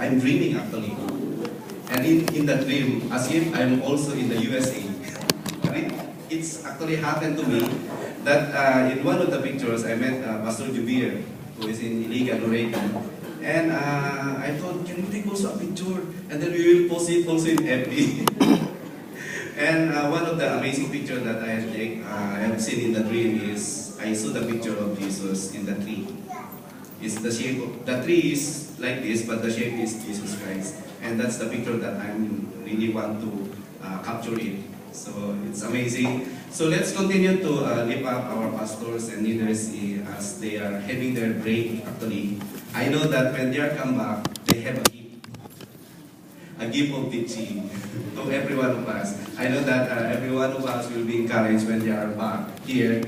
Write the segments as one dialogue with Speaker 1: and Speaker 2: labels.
Speaker 1: I'm dreaming actually. And in that dream, as if I'm also in the USA. It's actually happened to me that in one of the pictures I met Pastor Jubir, who is in Iligan, Oregon. And I thought, can we take also a picture? And then we will post it also in FB. And one of the amazing pictures that I have seen in the dream is I saw the picture of Jesus in the tree. It's the shape of the tree is like this, but the shape is Jesus Christ, and that's the picture that I really want to capture it. So it's amazing. So let's continue to lift up our pastors and leaders as they are having their break. Actually, I know that when they are come back, they have a gift of teaching to every one of us. I know that every one of us will be encouraged when they are back here,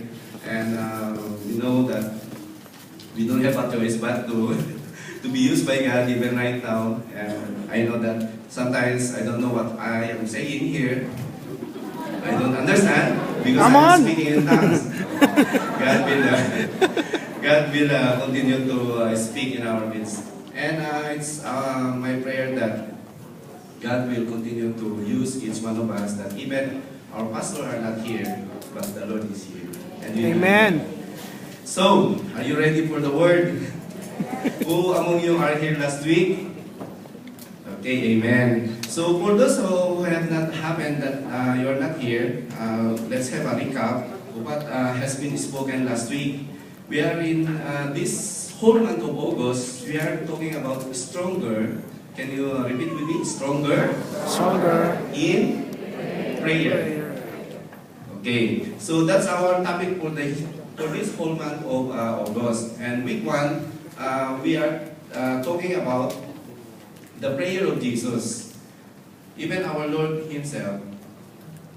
Speaker 1: and we know that we don't have a choice but to to be used by God even right now. And I know that sometimes I don't know what I am saying here. I don't understand because I'm speaking in tongues. God will continue to speak in our midst, and it's my prayer that God will continue to use each one of us, that even our pastors are not here, but the Lord is here. And
Speaker 2: Amen.
Speaker 1: So, are you ready for the word? Who among you are here last week? Okay, amen. So, for those who have not happened that you are not here, let's have a recap of what has been spoken last week. We are in this whole month of August, we are talking about stronger. Can you repeat with me? Stronger.
Speaker 2: Stronger
Speaker 1: In prayer. Okay, so that's our topic for this whole month of August. And week 1, we are talking about the prayer of Jesus. Even our Lord Himself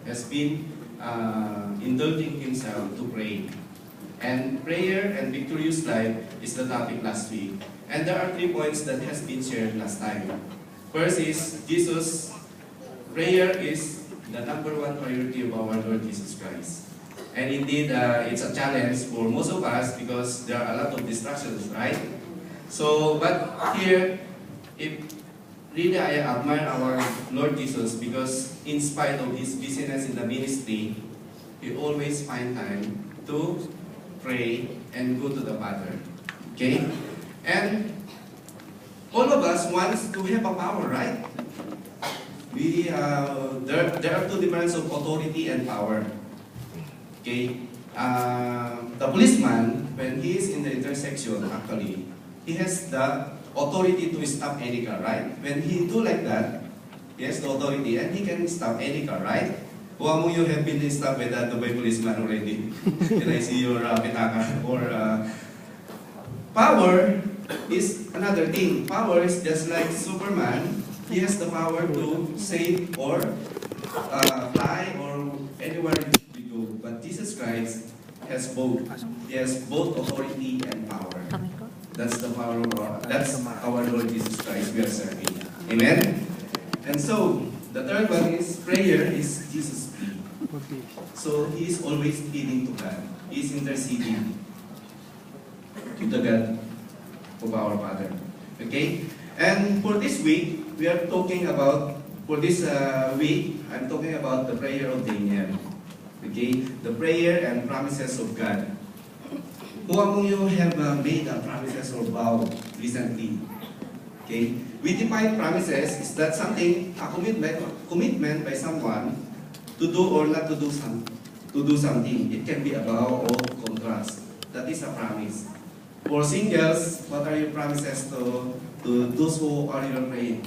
Speaker 1: has been indulging Himself to pray. And prayer and victorious life is the topic last week. And there are 3 points that has been shared last time. First is Jesus. Prayer is the number 1 priority of our Lord Jesus Christ. And indeed, it's a challenge for most of us because there are a lot of distractions, right? So, but here, really I admire our Lord Jesus because in spite of His busyness in the ministry, He always find time to pray and go to the Father. Okay? And all of us wants to have a power, right? There are 2 different of authority and power. Okay? The policeman, when he is in the intersection, actually, he has the authority to stop any car, right? When he do like that, he has the authority and he can stop any car, right? Who among you have been stopped by the Dubai policeman already? Can I see your pitaka? Or power is another thing. Power is just like Superman. He has the power to save or fly or anywhere we go. But Jesus Christ has both. He has both authority and power. That's the power of our Lord Jesus Christ we are serving. Amen? And so, the third one is prayer is Jesus' plea. So, He is always pleading to God. He is interceding to the God of our Father. Okay? And for this week, we are talking about, for this week, I'm talking about the prayer of Daniel. Okay? The prayer and promises of God. Who among you have made a promises or vow recently? Okay? We define promises, is that something, a commitment by someone to do or not to do something. It can be a vow or contrast. That is a promise. For singles, what are your promises to those who are your praying?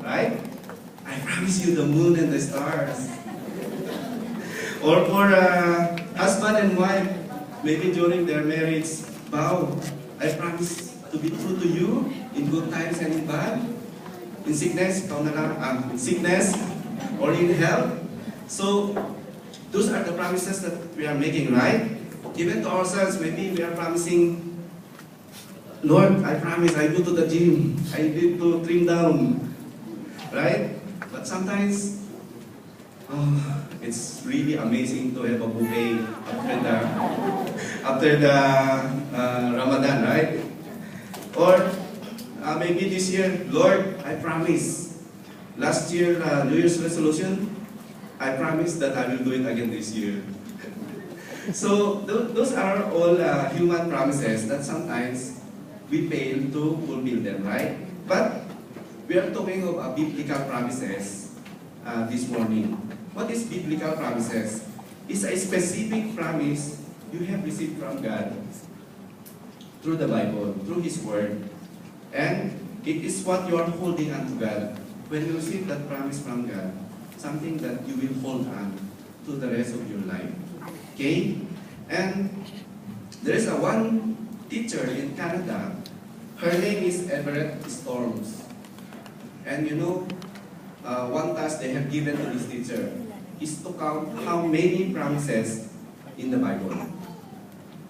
Speaker 1: Right? I promise you the moon and the stars. Or for husband and wife, maybe during their marriage vow, I promise to be true to you in good times and in bad, in sickness, in sickness or in health. So those are the promises that we are making, right? Even to ourselves, maybe we are promising, Lord, I promise I go to the gym, I need to trim down, right? But sometimes, it's really amazing to have a buffet after the Ramadan, right? Or maybe this year, Lord, I promise. Last year, New Year's resolution, I promise that I will do it again this year. So those are all human promises that sometimes we fail to fulfill them, right? But we are talking of biblical promises this morning. What is biblical promises? It's a specific promise you have received from God through the Bible, through His Word. And it is what you are holding on to God. When you receive that promise from God, something that you will hold on to the rest of your life. Okay? And there is one teacher in Canada. Her name is Everett Storms. And you know, one task they have given to this teacher is to count how many promises in the Bible.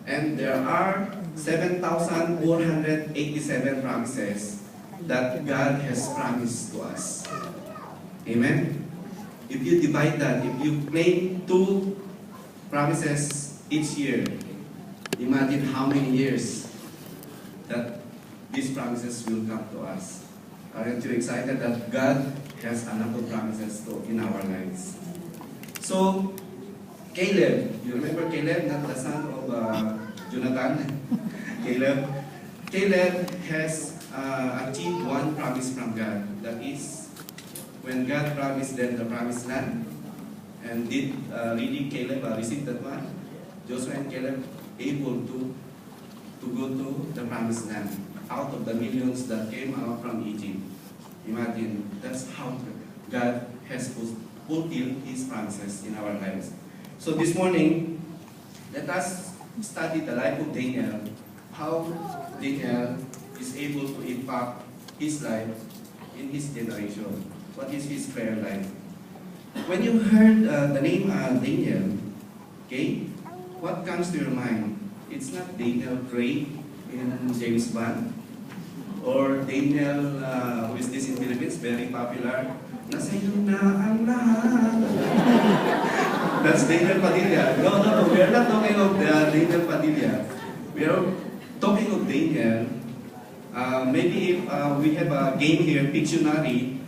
Speaker 1: And there are 7,487 promises that God has promised to us. Amen? If you divide that, if you claim 2 promises each year, imagine how many years that these promises will come to us. Aren't you excited that God has a lot of promises in our lives? So, Caleb, you remember Caleb, not the son of Jonathan? Caleb has achieved one promise from God. That is, when God promised them the promised land, and did really Caleb receive that one? Joshua and Caleb able to go to the promised land out of the millions that came out from Egypt. Imagine, that's how God has fulfilled His promises in our lives. So this morning, let us study the life of Daniel, how Daniel is able to impact his life in his generation. What is his prayer life? When you heard the name Daniel, okay, what comes to your mind? It's not Daniel Craig in James Bond, or Daniel, who is this in Philippines, very popular, nasa iyo na ang lahat. That's Daniel Padilla. No, we are not talking of Daniel Padilla. We are talking of Daniel. Maybe if we have a game here, Pictionary,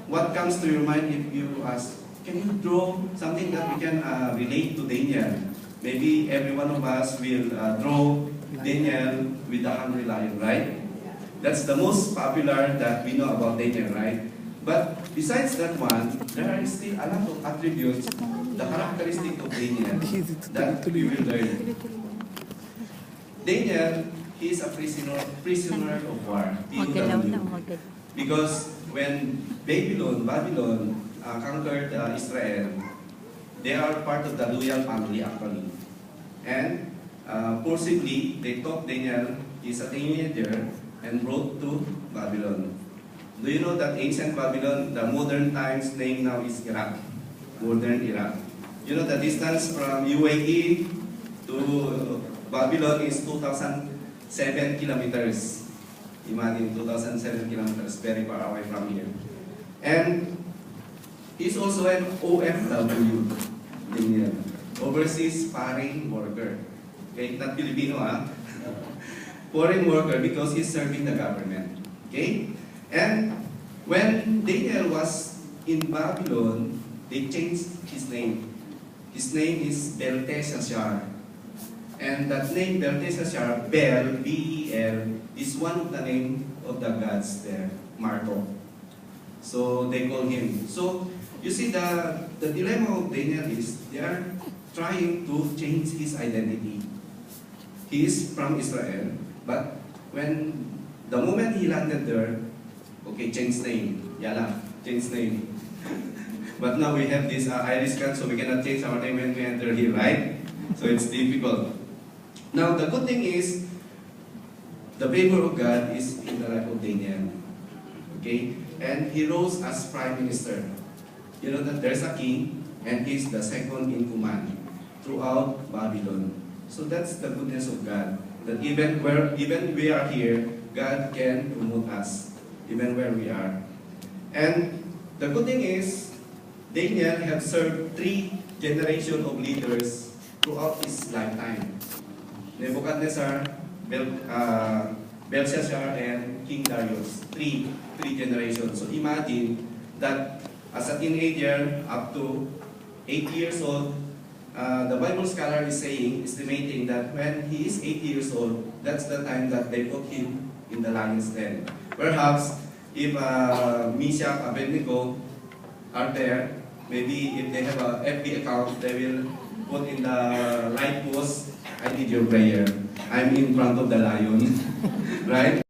Speaker 1: what comes to your mind if you ask, can you draw something that we can relate to Daniel? Maybe every one of us will draw Daniel with the hungry lion, right? That's the most popular that we know about Daniel, right? But besides that one, there are still a lot of attributes, the characteristic of Daniel that we will learn. Daniel, he is a prisoner of war, POW. Because when Babylon conquered Israel, they are part of the loyal family actually. And forcibly, they thought Daniel is a teenager and brought to Babylon. Do you know that ancient Babylon, the modern times name now is Iraq, modern Iraq. You know the distance from UAE to Babylon is 2,007 kilometers. Imagine 2,007 kilometers, very far away from here. And he's also an OFW, Daniel, overseas foreign worker. Okay, not Filipino, foreign worker because he's serving the government. Okay? And when Daniel was in Babylon, they changed his name. His name is Belteshazzar. And that name, Belteshazzar, Bel, B-E-L, is one of the name of the gods there, Marduk. So they call him. So you see the dilemma of Daniel is they are trying to change his identity. He is from Israel, but when the moment he landed there, okay, change name. Yala, change name. But now we have this Irish card, so we cannot change our name when we enter here, right? So it's difficult. Now the good thing is, the favor of God is in the life of Daniel. Okay? And he rose as prime minister. You know that there's a king, and he's the second in command throughout Babylon. So that's the goodness of God. That even we are here, God can promote us, even where we are. And the good thing is, Daniel have served 3 generations of leaders throughout his lifetime. Nebuchadnezzar, Belshazzar and King Darius. Three generations. So imagine that as a teenager up to 8 years old, the Bible scholar is saying, estimating that when he is 8 years old, that's the time that they put him in the lion's den. Perhaps if Meshach, Abednego are there, maybe if they have a FB account, they will put in the right post, I need your prayer. I'm in front of the lion, right?